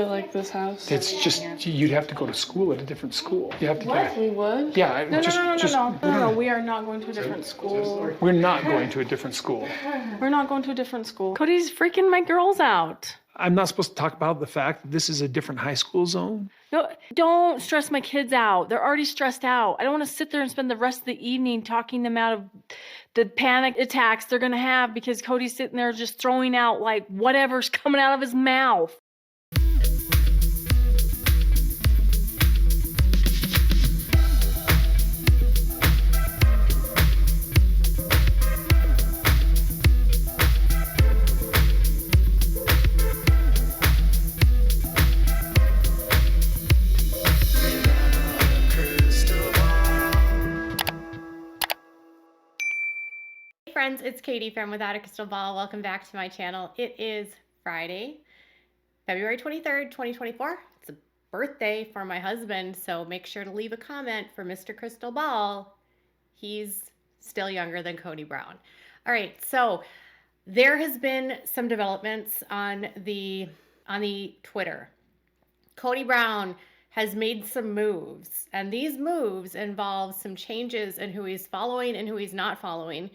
I like this house. It's just, you'd have to go to school at a different school. You have to What? We would? Yeah, No, we are not going to a different school. We're not going to a different school. We're not going to a different school. Cody's freaking my girls out. I'm not supposed to talk about the fact that this is a different high school zone. No, don't stress my kids out. They're already stressed out. I don't want to sit there and spend the rest of the evening talking them out of the panic attacks they're going to have because Cody's sitting there just throwing out like whatever's coming out of his mouth. Friends, it's Katie from Without a Crystal Ball. Welcome back to my channel. It is Friday, February 23rd, 2024. It's a birthday for my husband, so make sure to leave a comment for Mr. Crystal Ball. He's still younger than Kody Brown. All right, so there has been some developments on the Twitter. Kody Brown has made some moves, and these moves involve some changes in who he's following and who he's not following.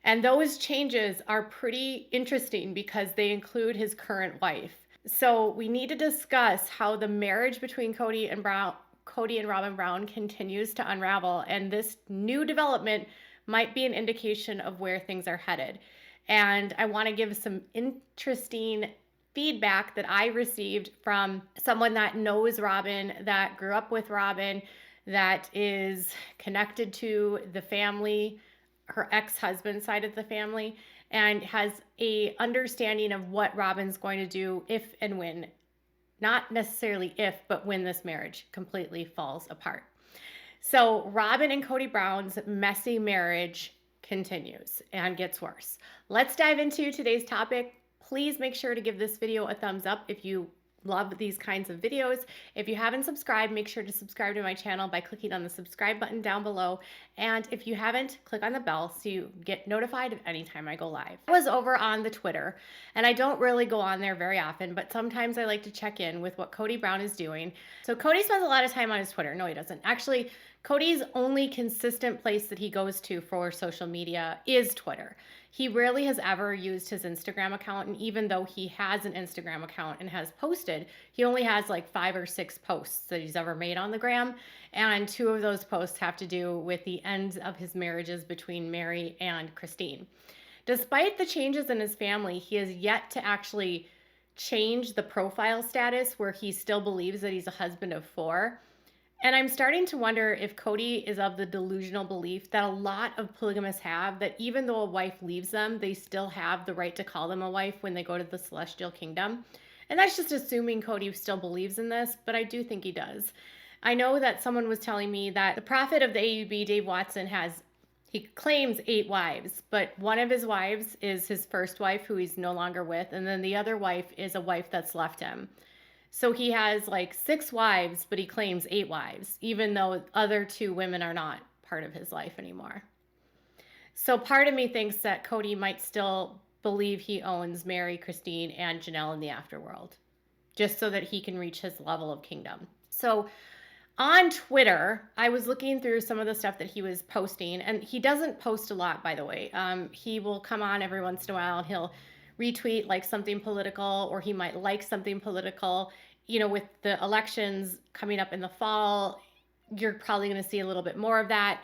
And those changes are pretty interesting because they include his current wife. So we need to discuss how the marriage between Kody and Robyn Brown continues to unravel. And this new development might be an indication of where things are headed. And I want to give some interesting feedback that I received from someone that knows Robyn, that grew up with Robyn, that is connected to the family, her ex-husband's side of the family, and has a understanding of what Robyn's going to do if and when, not necessarily if, but when this marriage completely falls apart. So Robyn and Kody Brown's messy marriage continues and gets worse. Let's dive into today's topic. Please make sure to give this video a thumbs up if you love these kinds of videos. If you haven't subscribed, make sure to subscribe to my channel by clicking on the subscribe button down below. And if you haven't, click on the bell so you get notified of any time I go live. I was over on the Twitter, and I don't really go on there very often, but sometimes I like to check in with what Kody Brown is doing. So Kody spends a lot of time on his Twitter. No, he doesn't. Actually, Kody's only consistent place that he goes to for social media is Twitter. He rarely has ever used his Instagram account, and even though he has an Instagram account and has posted, he only has like 5 or 6 posts that he's ever made on the gram, and 2 of those posts have to do with the ends of his marriages between Mary and Christine. Despite the changes in his family, he has yet to actually change the profile status where he still believes that he's a husband of 4. And I'm starting to wonder if Kody is of the delusional belief that a lot of polygamists have, that even though a wife leaves them, they still have the right to call them a wife when they go to the celestial kingdom. And that's just assuming Kody still believes in this, but I do think he does. I know that someone was telling me that the prophet of the AUB, Dave Watson, he claims 8 wives, but one of his wives is his first wife, who he's no longer with, and then the other wife is a wife that's left him. So he has like 6 wives, but he claims 8 wives, even though other 2 women are not part of his life anymore. So part of me thinks that Kody might still believe he owns Mary, Christine, and Janelle in the afterworld, just so that he can reach his level of kingdom. So on Twitter, I was looking through some of the stuff that he was posting, and he doesn't post a lot, by the way. He will come on every once in a while and he'll retweet like something political, or he might like something political. You know, with the elections coming up in the fall, you're probably going to see a little bit more of that.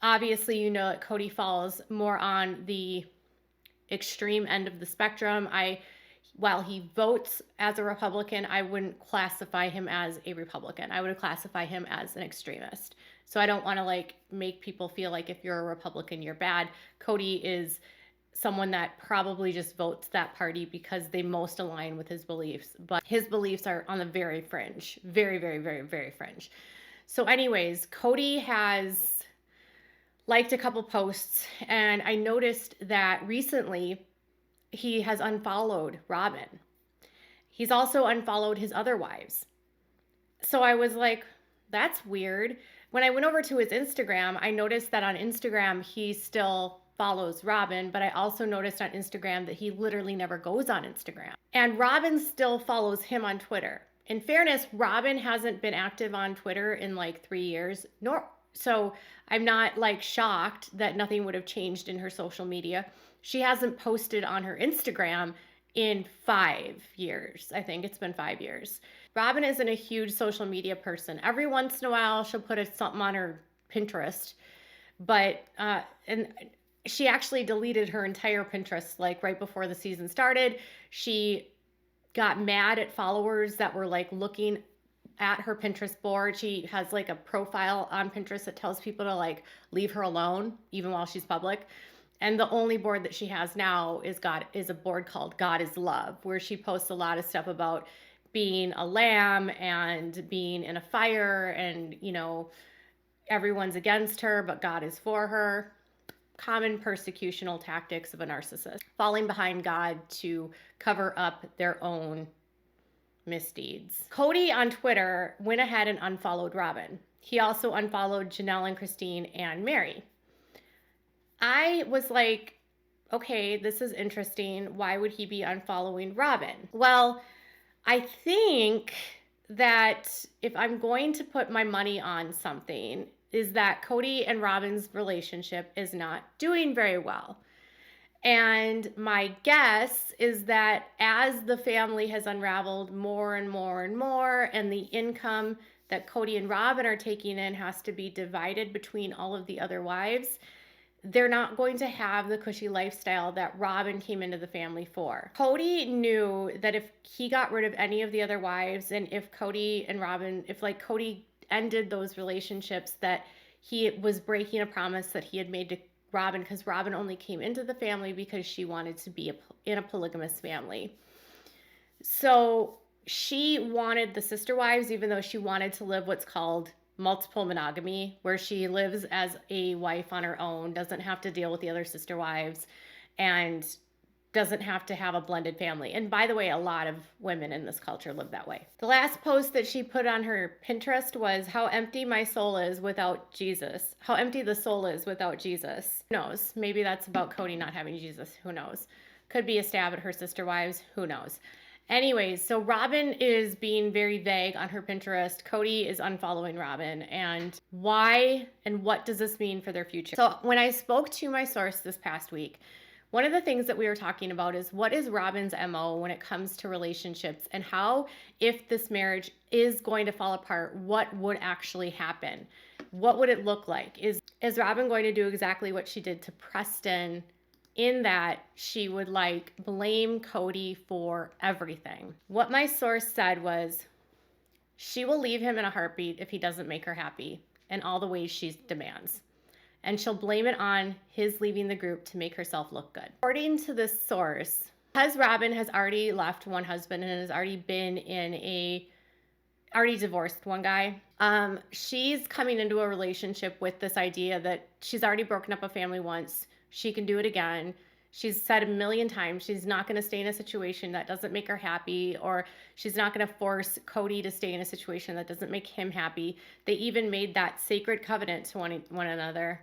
Obviously, you know that Kody falls more on the extreme end of the spectrum. While he votes as a Republican, I wouldn't classify him as a Republican. I would classify him as an extremist. So I don't want to like make people feel like if you're a Republican, you're bad. Kody is someone that probably just votes that party because they most align with his beliefs. But his beliefs are on the very fringe, very, very, very, very fringe. So anyways, Kody has liked a couple posts, and I noticed that recently he has unfollowed Robyn. He's also unfollowed his other wives. So I was like, that's weird. When I went over to his Instagram, I noticed that on Instagram, he still follows Robyn, but I also noticed on Instagram that he literally never goes on Instagram. And Robyn still follows him on Twitter. In fairness, Robyn hasn't been active on Twitter in like 3 years, so I'm not like shocked that nothing would have changed in her social media. She hasn't posted on her Instagram in 5 years. I think it's been 5 years. Robyn isn't a huge social media person. Every once in a while, she'll put something on her Pinterest, but and she actually deleted her entire Pinterest like right before the season started. She got mad at followers that were like looking at her Pinterest board. She has like a profile on Pinterest that tells people to like leave her alone even while she's public. And the only board that she has now is a board called God is Love, where she posts a lot of stuff about being a lamb and being in a fire, and everyone's against her but God is for her. Common persecutional tactics of a narcissist, falling behind God to cover up their own misdeeds. Kody on Twitter went ahead and unfollowed Robyn. He also unfollowed Janelle and Christine and Mary. I was like, okay, this is interesting. Why would he be unfollowing Robyn? Well, I think that if I'm going to put my money on something, is that Kody and Robyn's relationship is not doing very well. And my guess is that as the family has unraveled more and more and more, and the income that Kody and Robyn are taking in has to be divided between all of the other wives, they're not going to have the cushy lifestyle that Robyn came into the family for. Kody knew that if he got rid of any of the other wives, and if Kody and Robyn, if like Kody ended those relationships, that he was breaking a promise that he had made to Robyn, because Robyn only came into the family because she wanted to be in a polygamous family. So she wanted the sister wives, even though she wanted to live what's called multiple monogamy, where she lives as a wife on her own, doesn't have to deal with the other sister wives, and doesn't have to have a blended family. And by the way, a lot of women in this culture live that way. The last post that she put on her Pinterest was how empty my soul is without Jesus. How empty the soul is without Jesus. Who knows? Maybe that's about Kody not having Jesus. Who knows? Could be a stab at her sister wives. Who knows? Anyways, so Robyn is being very vague on her Pinterest. Kody is unfollowing Robyn. And why and what does this mean for their future? So when I spoke to my source this past week, one of the things that we were talking about is what is Robyn's MO when it comes to relationships, and how, if this marriage is going to fall apart, what would actually happen? What would it look like? Is Robyn going to do exactly what she did to Preston, in that she would like blame Kody for everything? What my source said was she will leave him in a heartbeat if he doesn't make her happy in all the ways she demands. And she'll blame it on his leaving the group to make herself look good. According to this source, because Robyn has already left one husband and has already been already divorced one guy, she's coming into a relationship with this idea that she's already broken up a family once. She can do it again. She's said a million times she's not going to stay in a situation that doesn't make her happy, or she's not going to force Kody to stay in a situation that doesn't make him happy. They even made that sacred covenant to one another.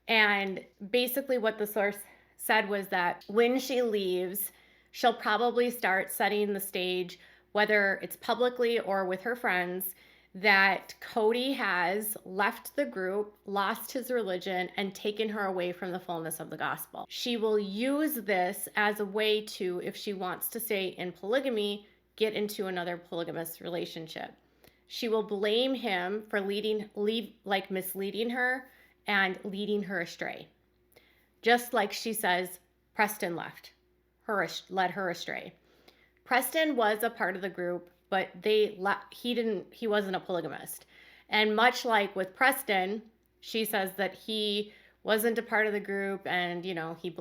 And basically what the source said was that when she leaves, she'll probably start setting the stage, whether it's publicly or with her friends, that Kody has left the group, lost his religion, and taken her away from the fullness of the gospel. She will use this as a way to, if she wants to stay in polygamy, get into another polygamous relationship. She will blame him for misleading her and leading her astray. Just like she says Preston led her astray. Preston was a part of the group, but he wasn't a polygamist. And much like with Preston, she says that he wasn't a part of the group, and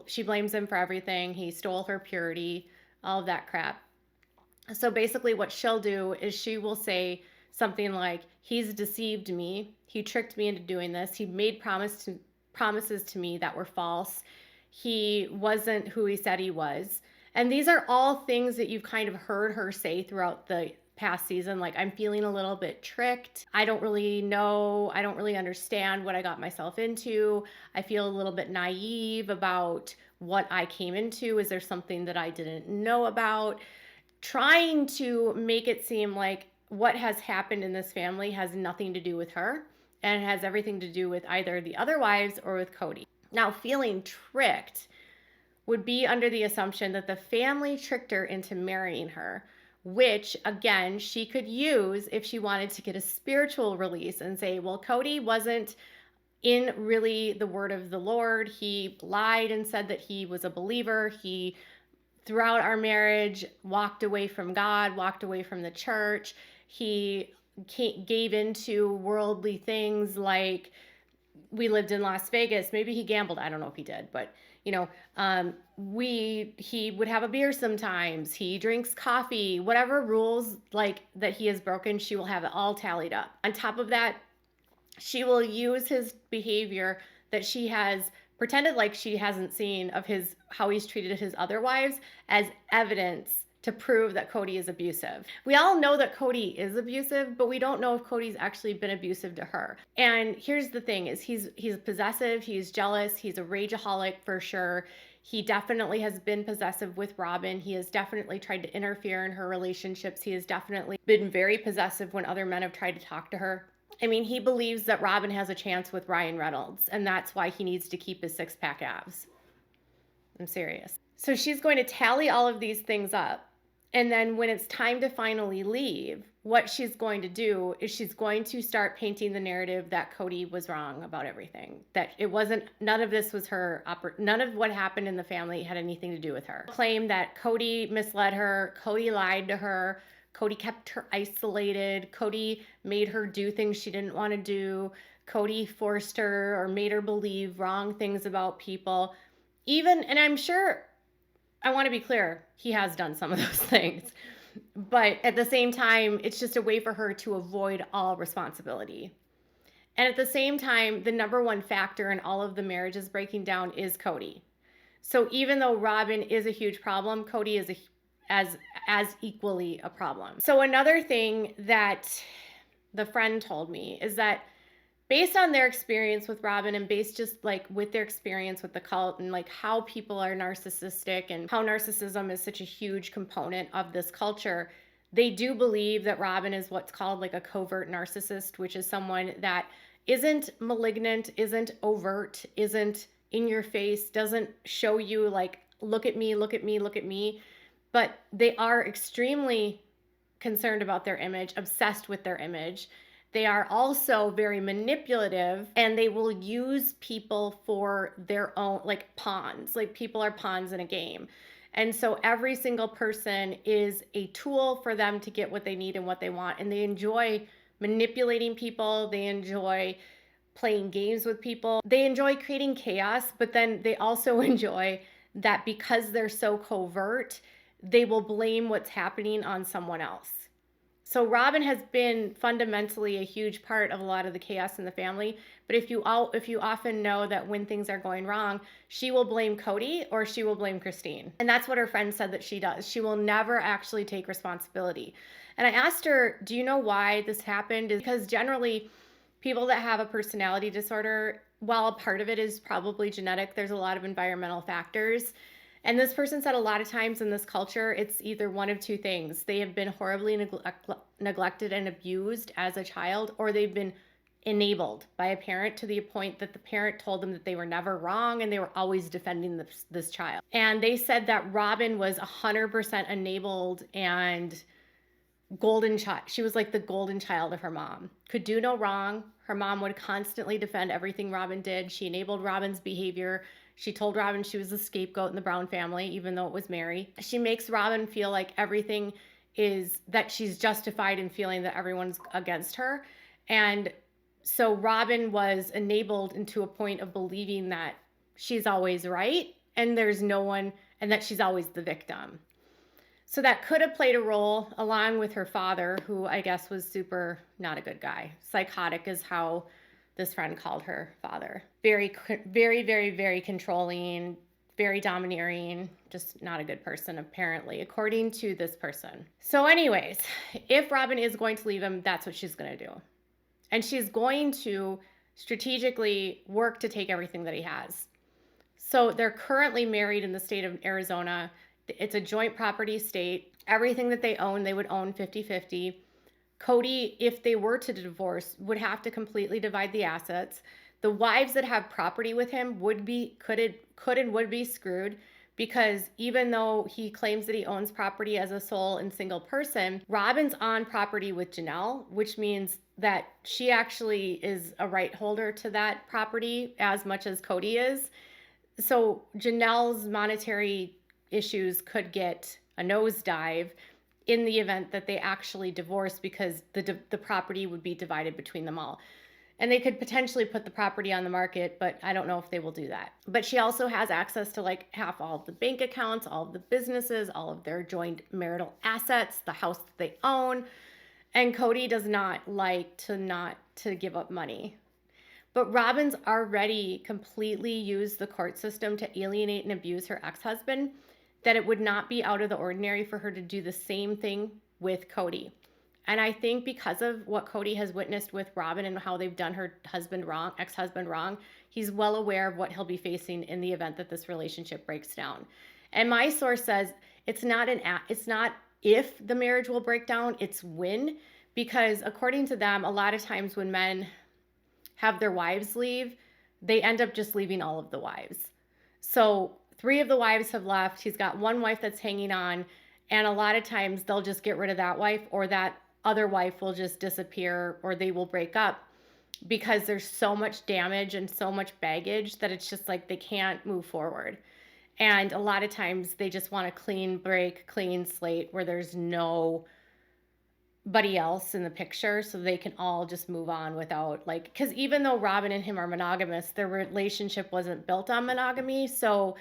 she blames him for everything. He stole her purity, all of that crap. So basically what she'll do is she will say something like, he's deceived me. He tricked me into doing this. He made promises to me that were false. He wasn't who he said he was. And these are all things that you've kind of heard her say throughout the past season. Like, I'm feeling a little bit tricked. I don't really know. I don't really understand what I got myself into. I feel a little bit naive about what I came into. Is there something that I didn't know about? trying to make it seem like what has happened in this family has nothing to do with her and has everything to do with either the other wives or with Kody. Now, feeling tricked would be under the assumption that the family tricked her into marrying her, which again, she could use if she wanted to get a spiritual release and say, well, Kody wasn't in really the word of the Lord. He lied and said that he was a believer. He, throughout our marriage, walked away from God, walked away from the church. He gave into worldly things, like we lived in Las Vegas. Maybe he gambled. I don't know if he did, but you know, he would have a beer sometimes. He drinks coffee. Whatever rules like that he has broken, she will have it all tallied up. On top of that, she will use his behavior that she has pretended like she hasn't seen of his, how he's treated his other wives, as evidence to prove that Kody is abusive. We all know that Kody is abusive, but we don't know if Kody's actually been abusive to her. And here's the thing is he's possessive, he's jealous, he's a rageaholic for sure. He definitely has been possessive with Robyn. He has definitely tried to interfere in her relationships. He has definitely been very possessive when other men have tried to talk to her. I mean, he believes that Robyn has a chance with Ryan Reynolds, and that's why he needs to keep his six-pack abs. I'm serious. So she's going to tally all of these things up. And then when it's time to finally leave, what she's going to do is she's going to start painting the narrative that Kody was wrong about everything. That it wasn't, none of this was her, none of what happened in the family had anything to do with her. Claim that Kody misled her, Kody lied to her, Kody kept her isolated, Kody made her do things she didn't want to do, Kody forced her or made her believe wrong things about people. Even, and I'm sure, I want to be clear, he has done some of those things. But at the same time, it's just a way for her to avoid all responsibility. And at the same time, the number one factor in all of the marriages breaking down is Kody. So even though Robyn is a huge problem, Kody is as equally a problem. So another thing that the friend told me is that based on their experience with Robyn and based just like with their experience with the cult and like how people are narcissistic and how narcissism is such a huge component of this culture, they do believe that Robyn is what's called like a covert narcissist, which is someone that isn't malignant, isn't overt, isn't in your face, doesn't show you like, look at me, look at me, look at me. But they are extremely concerned about their image, obsessed with their image. They are also very manipulative, and they will use people for their own, like pawns, like people are pawns in a game. And so every single person is a tool for them to get what they need and what they want. And they enjoy manipulating people. They enjoy playing games with people. They enjoy creating chaos, but then they also enjoy that because they're so covert, they will blame what's happening on someone else. So Robyn has been fundamentally a huge part of a lot of the chaos in the family. But if you often know that when things are going wrong, she will blame Kody or she will blame Christine. And that's what her friend said that she does. She will never actually take responsibility. And I asked her, do you know why this happened? Because generally people that have a personality disorder, while a part of it is probably genetic, there's a lot of environmental factors. And this person said a lot of times in this culture, it's either one of two things. They have been horribly neglected and abused as a child, or they've been enabled by a parent to the point that the parent told them that they were never wrong and they were always defending this child. And they said that Robyn was 100% enabled and golden child. She was like the golden child of her mom. Could do no wrong. Her mom would constantly defend everything Robyn did. She enabled Robyn's behavior. She told Robyn she was the scapegoat in the Brown family, even though it was Mary. She makes Robyn feel like everything is, that she's justified in feeling that everyone's against her. And so Robyn was enabled into a point of believing that she's always right and there's no one, and that she's always the victim. So that could have played a role along with her father, who I guess was super not a good guy. Psychotic is how this friend called her father. Very, very, very, very controlling, very domineering, just not a good person, apparently, according to this person. So anyways, if Robyn is going to leave him, that's what she's going to do. And she's going to strategically work to take everything that he has. So they're currently married in the state of Arizona. It's a joint property state. Everything that they own, they would own 50-50. Kody, if they were to divorce, would have to completely divide the assets. The wives that have property with him could and would be screwed, because even though he claims that he owns property as a sole and single person, Robyn's on property with Janelle, which means that she actually is a right holder to that property as much as Kody is. So Janelle's monetary issues could get a nosedive in the event that they actually divorce, because the property would be divided between them all. And they could potentially put the property on the market, but I don't know if they will do that. But she also has access to like half all of the bank accounts, all of the businesses, all of their joint marital assets, the house that they own. And Kody does not like to give up money. But Robyn's already completely used the court system to alienate and abuse her ex-husband, that it would not be out of the ordinary for her to do the same thing with Kody. And I think because of what Kody has witnessed with Robyn and how they've done her husband wrong, ex-husband wrong, he's well aware of what he'll be facing in the event that this relationship breaks down. And my source says it's not if the marriage will break down, it's when, because according to them, a lot of times when men have their wives leave, they end up just leaving all of the wives. So 3 of the wives have left. He's got 1 wife that's hanging on. And a lot of times they'll just get rid of that wife, or that other wife will just disappear, or they will break up, because there's so much damage and so much baggage that it's just like they can't move forward. And a lot of times they just want a clean break, clean slate where there's nobody else in the picture, so they can all just move on without, like, because even though Robyn and him are monogamous, their relationship wasn't built on monogamy. So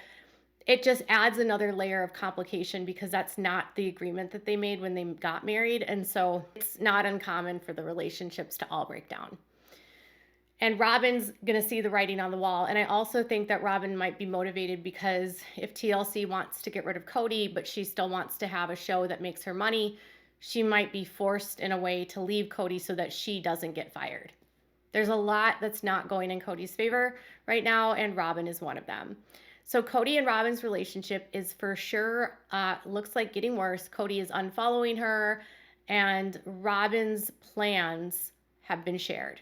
it just adds another layer of complication, because that's not the agreement that they made when they got married. And so it's not uncommon for the relationships to all break down. And Robyn's going to see the writing on the wall. And I also think that Robyn might be motivated, because if TLC wants to get rid of Kody, but she still wants to have a show that makes her money, she might be forced in a way to leave Kody so that she doesn't get fired. There's a lot that's not going in Kody's favor right now, and Robyn is one of them. So Kody and Robyn's relationship is for sure, looks like getting worse. Kody is unfollowing her, and Robyn's plans have been shared,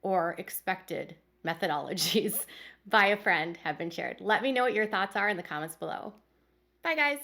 or expected methodologies by a friend have been shared. Let me know what your thoughts are in the comments below. Bye, guys.